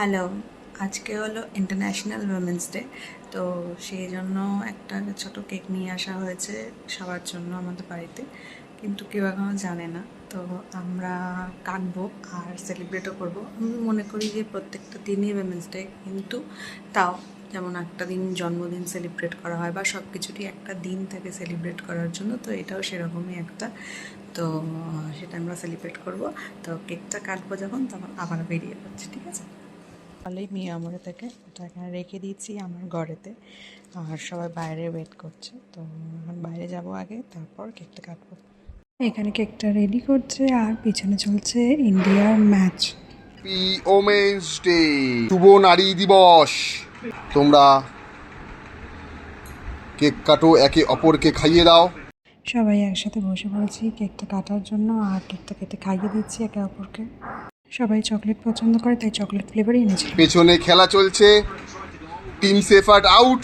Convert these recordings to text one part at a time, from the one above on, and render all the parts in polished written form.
Hello, আজকে হলো international women's day. তো সেই জন্য একটা ছোট কেক নিয়ে আসা হয়েছে সবার জন্য আমাদের বাড়িতে, কিন্তু কেউ এখনও জানে না। তো আমরা কাটবো আর সেলিব্রেটও করবো। আমি মনে করি যে প্রত্যেকটা দিনই উইমেন্স ডে, কিন্তু তাও যেমন একটা দিন জন্মদিন সেলিব্রেট করা হয় বা সব কিছুরই একটা দিন থাকে সেলিব্রেট করার জন্য, তো এটাও সেরকমই একটা। তো সেটা আমরা সেলিব্রেট করব। তো কেকটা কাটবো যখন, তখন আবার বেরিয়ে পড়ছি, ঠিক আছে? ভালোই মেয়ে আমরে থেকে ওটা এখানে রেখে দিয়েছি আমার ঘরেতে, আর সবাই বাইরে ওয়েট করছে। তো এখন বাইরে যাব আগে, তারপর কেকটা কাটবো। এখানে কেকটা রেডি করছে আর পিছনে চলছে ইন্ডিয়ার ম্যাচ। হ্যাপি ওমেন্স ডে, শুভ নারী দিবস। তোমরা কেক কাটো, একে অপরকে খাইয়ে দাও। সবাই একসাথে বসে পড়েছি কেকটা কাটার জন্য, আর কেকটা কেটে খাইয়ে দিচ্ছি একে অপরকে। সবাই চকলেট পছন্দ করে, তাই চকলেট ফ্লেভারই এনেছিল। পেছনে খেলা চলছে, টিম সেফার্ট আউট।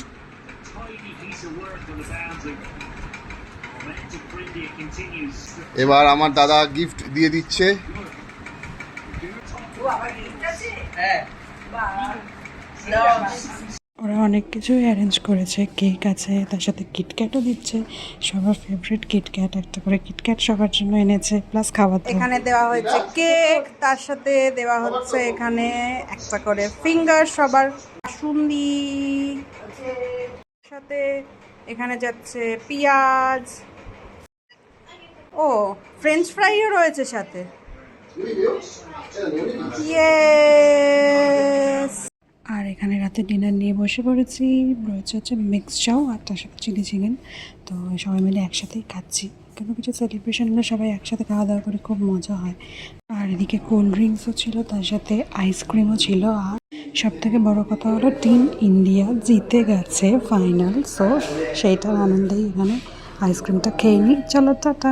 এবার আমার দাদা গিফট দিয়ে দিচ্ছে। ওরা অনেক কিছুই অ্যারেঞ্জ করেছে, কেক আছে, তার সাথে কিটক্যাটও দিচ্ছে। সবার ফেভারিট কিটক্যাট, একটা করে কিটক্যাট সবার জন্য এনেছে, প্লাস খাবার। এখানে দেওয়া হয়েছে কেক, তার সাথে দেওয়া হচ্ছে এখানে একটা করে ফিঙ্গার সবার, সুন্দি সাথে এখানে যাচ্ছে পেঁয়াজ, ও ফ্রেঞ্চ ফ্রাইও রয়েছে সাথে। ইয়েস। আর এখানে রাতে ডিনার নিয়ে বসে পড়েছি। রয়েছে হচ্ছে মিক্স চাও আর তার সাথে চিলি চিকেন। তো সবাই মিলে একসাথেই খাচ্ছি। কোনো কিছু সেলিব্রেশন হলে সবাই একসাথে খাওয়া দাওয়া করে খুব মজা হয়। আর এদিকে কোল্ড ড্রিঙ্কসও ছিল, তার সাথে আইসক্রিমও ছিল। আর সব থেকে বড় কথা হলো টিম ইন্ডিয়া জিতে গেছে ফাইনাল। সো সেইটার আনন্দেই এখানে আইসক্রিমটা খেয়ে নিই। চলো টাটা।